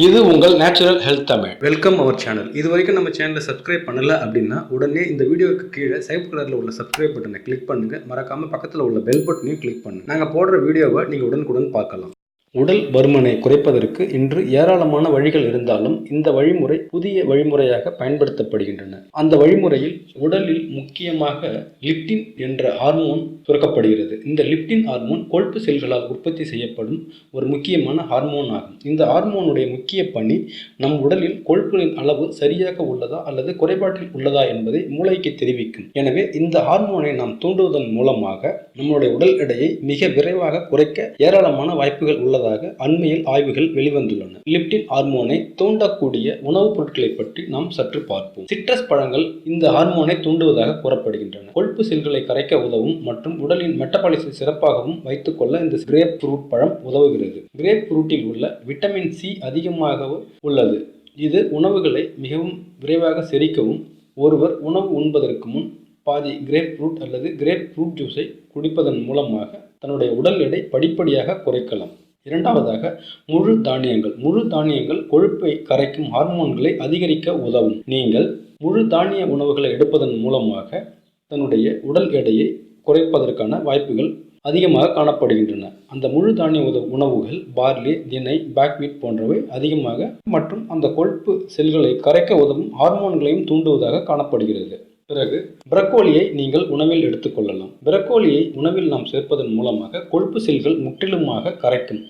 இது உங்கள் natural health Tamil. Welcome our channel. இது வரைக்கும் நம்ம சேனலை சப்ஸ்கிரைப் பண்ணல அப்படின்னா உடனே இந்த வீடியோவுக்கு கீழே சிவப்பு கலரில் உள்ள சப்ஸ்கிரைப் பட்டனை கிளிக் பண்ணுங்க. மறக்காம பக்கத்தில் உள்ள பெல் பட்டனையும் கிளிக் பண்ணுங்க. நாங்கள் போடுற வீடியோவை நீங்கள் உடனுக்குடன் பார்க்கலாம். உடல் பருமனை குறைப்பதற்கு இன்று ஏராளமான வழிகள் இருந்தாலும் இந்த வழிமுறை புதிய வழிமுறையாக பயன்படுத்தப்படுகின்றன. அந்த வழிமுறையில் உடலில் முக்கியமாக லிப்டின் என்ற ஹார்மோன் சுரக்கப்படுகிறது. இந்த லிப்டின் ஹார்மோன் கொழுப்பு செல்களால் உற்பத்தி செய்யப்படும் ஒரு முக்கியமான ஹார்மோன் ஆகும். இந்த ஹார்மோனுடைய முக்கிய பணி நம் உடலில் கொழுப்புகளின் அளவு சரியாக உள்ளதா அல்லது குறைபாட்டில் உள்ளதா என்பதை மூளைக்கு தெரிவிக்கும். எனவே இந்த ஹார்மோனை நாம் தூண்டுவதன் மூலமாக நம்முடைய உடல் எடையை மிக விரைவாக குறைக்க ஏராளமான வாய்ப்புகள் உள்ளதா அண்மையில் ஆய்வுகள் வெளிவந்துள்ளன. லிப்டின் ஹார்மோனை தூண்டக்கூடிய உணவுப் பொருட்களை பற்றி நாம் சற்று பார்ப்போம். சிட்ரஸ் பழங்கள் இந்த ஹார்மோனை தூண்டுவதாக கூறப்படுகின்றன. கொழுப்பு செல்களை கரைக்க உதவும் மற்றும் உடலின் மெட்டபாலிசத்தை சிறப்பாகவும் வைத்துக் கொள்ள இந்த கிரேப் ஃப்ரூட் பழம் உதவுகிறது. கிரேப் ஃப்ரூட்டில் உள்ள விட்டமின் சி அதிகமாக உள்ளது. இது உணவுகளை மிகவும் விரைவாக செரிக்கவும் ஒருவர் உணவு உண்பதற்கு முன் பாதி கிரேப் ஃப்ரூட் அல்லது கிரேப் ஃப்ரூட் ஜூஸை குடிப்பதன் மூலமாக தன்னுடைய உடல் எடை படிப்படியாக குறைக்கலாம். இரண்டாவதாக முழு தானியங்கள். முழு தானியங்கள் கொழுப்பை கரைக்கும் ஹார்மோன்களை அதிகரிக்க உதவும். நீங்கள் முழு தானிய உணவுகளை எடுப்பதன் மூலமாக தன்னுடைய உடல் எடையை குறைப்பதற்கான வாய்ப்புகள் அதிகமாக காணப்படுகின்றன. அந்த முழு தானிய உணவுகள் பார்லி, தினை, பாக்வீட் போன்றவை அதிகமாக மற்றும் அந்த கொழுப்பு செல்களை கரைக்க உதவும் ஹார்மோன்களையும் தூண்டுவதாக காணப்படுகிறது. பிறகு பிரக்கோலியை நீங்கள் உணவில் எடுத்துக்கொள்ளலாம். பிரக்கோலியை உணவில் நாம் சேர்ப்பதன் மூலமாக கொழுப்பு செல்கள் முற்றிலுமாக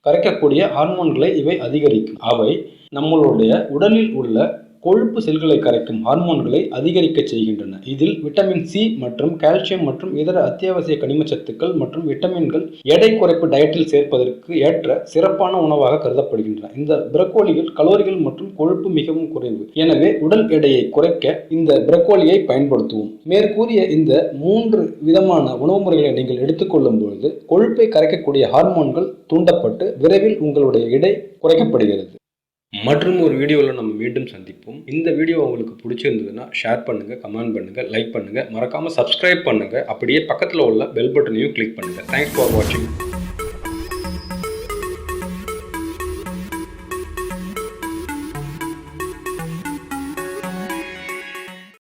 கரைக்கக்கூடிய ஹார்மோன்களை இவை அதிகரிக்கும். அவை நம்மளுடைய உடலில் உள்ள கொழுப்பு செல்களை கரைக்கும் ஹார்மோன்களை அதிகரிக்க செய்கின்றன. இதில் விட்டமின் சி மற்றும் கால்சியம் மற்றும் இதர அத்தியாவசிய கனிம சத்துக்கள் மற்றும் விட்டமின்கள் எடை குறைப்பு டயட்டில் சேர்ப்பதற்கு ஏற்ற சிறப்பான உணவாக கருதப்படுகின்றன. இந்த பிரக்கோலியில் கலோரிகள் மற்றும் கொழுப்பு மிகவும் குறைவு. எனவே உடல் எடையை குறைக்க இந்த பிரக்கோலியை பயன்படுத்துவோம். மேற்கூறிய இந்த 3 விதமான உணவு முறைகளை நீங்கள் எடுத்துக்கொள்ளும் பொழுது கொழுப்பை கரைக்கக்கூடிய ஹார்மோன்கள் தூண்டப்பட்டு விரைவில் உங்களுடைய எடை குறைக்கப்படுகிறது. மற்றும் ஒரு வீடியோவில் நம்ம மீண்டும் சந்திப்போம். இந்த வீடியோ உங்களுக்கு பிடிச்சிருந்ததுன்னா ஷேர் பண்ணுங்கள், கமெண்ட் பண்ணுங்கள், லைக் பண்ணுங்கள், மறக்காமல் சப்ஸ்கிரைப் பண்ணுங்கள். அப்படியே பக்கத்தில் உள்ள பெல் பட்டனையும் கிளிக் பண்ணுங்கள். தேங்க்ஸ் ஃபார் வாட்சிங்.